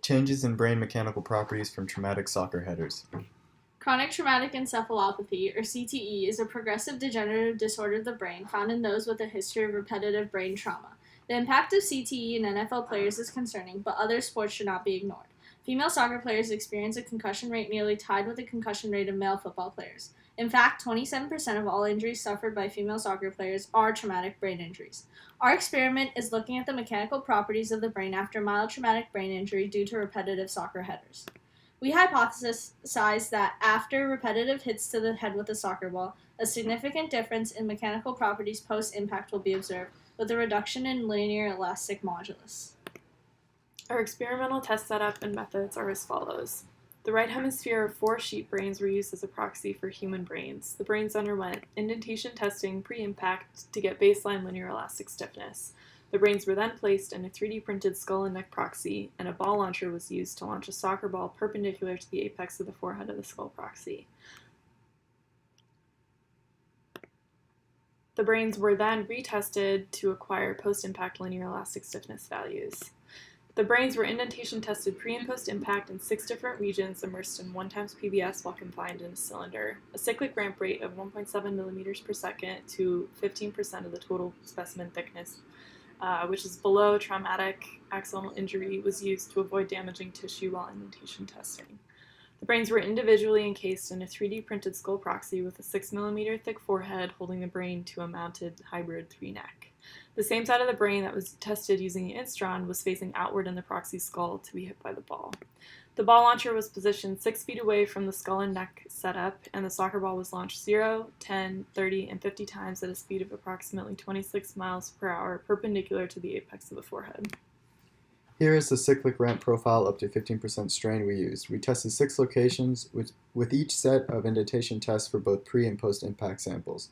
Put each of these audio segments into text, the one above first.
Changes in brain mechanical properties from traumatic soccer headers. Chronic traumatic encephalopathy, or CTE, is a progressive degenerative disorder of the brain found in those with a history of repetitive brain trauma. The impact of CTE in NFL players is concerning, but other sports should not be ignored. Female soccer players experience a concussion rate nearly tied with the concussion rate of male football players. In fact, 27% of all injuries suffered by female soccer players are traumatic brain injuries. Our experiment is looking at the mechanical properties of the brain after mild traumatic brain injury due to repetitive soccer headers. We hypothesized that after repetitive hits to the head with a soccer ball, a significant difference in mechanical properties post-impact will be observed, with a reduction in linear elastic modulus. Our experimental test setup and methods are as follows. The right hemisphere of 4 sheep brains were used as a proxy for human brains. The brains underwent indentation testing pre-impact to get baseline linear elastic stiffness. The brains were then placed in a 3D printed skull and neck proxy, and a ball launcher was used to launch a soccer ball perpendicular to the apex of the forehead of the skull proxy. The brains were then retested to acquire post-impact linear elastic stiffness values. The brains were indentation tested pre- and post-impact in 6 different regions immersed in 1 times PBS while confined in a cylinder. A cyclic ramp rate of 1.7 millimeters per second to 15% of the total specimen thickness, which is below traumatic axonal injury, was used to avoid damaging tissue while indentation testing. The brains were individually encased in a 3D printed skull proxy with a 6 millimeter thick forehead holding the brain to a mounted hybrid 3 neck. The same side of the brain that was tested using the Instron was facing outward in the proxy skull to be hit by the ball. The ball launcher was positioned 6 feet away from the skull and neck setup, and the soccer ball was launched 0, 10, 30, and 50 times at a speed of approximately 26 miles per hour, perpendicular to the apex of the forehead. Here is the cyclic ramp profile up to 15% strain we used. We tested 6 locations with each set of indentation tests for both pre- and post-impact samples.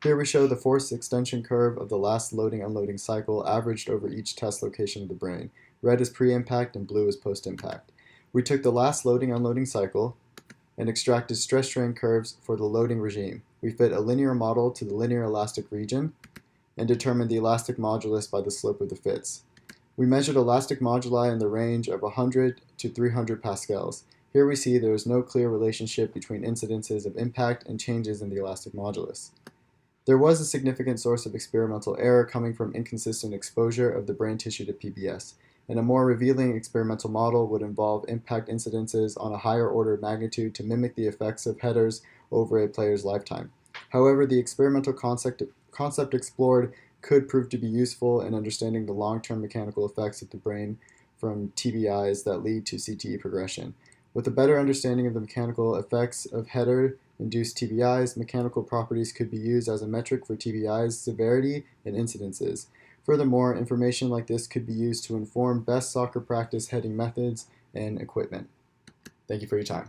Here we show the force extension curve of the last loading-unloading cycle averaged over each test location of the brain. Red is pre-impact and blue is post-impact. We took the last loading-unloading cycle and extracted stress-strain curves for the loading regime. We fit a linear model to the linear elastic region and determined the elastic modulus by the slope of the fits. We measured elastic moduli in the range of 100 to 300 pascals. Here we see there is no clear relationship between incidences of impact and changes in the elastic modulus. There was a significant source of experimental error coming from inconsistent exposure of the brain tissue to PBS, and a more revealing experimental model would involve impact incidences on a higher order of magnitude to mimic the effects of headers over a player's lifetime. However, the experimental concept explored could prove to be useful in understanding the long-term mechanical effects of the brain from TBIs that lead to CTE progression. With a better understanding of the mechanical effects of header-induced TBIs, mechanical properties could be used as a metric for TBIs' severity and incidences. Furthermore, information like this could be used to inform best soccer practice heading methods and equipment. Thank you for your time.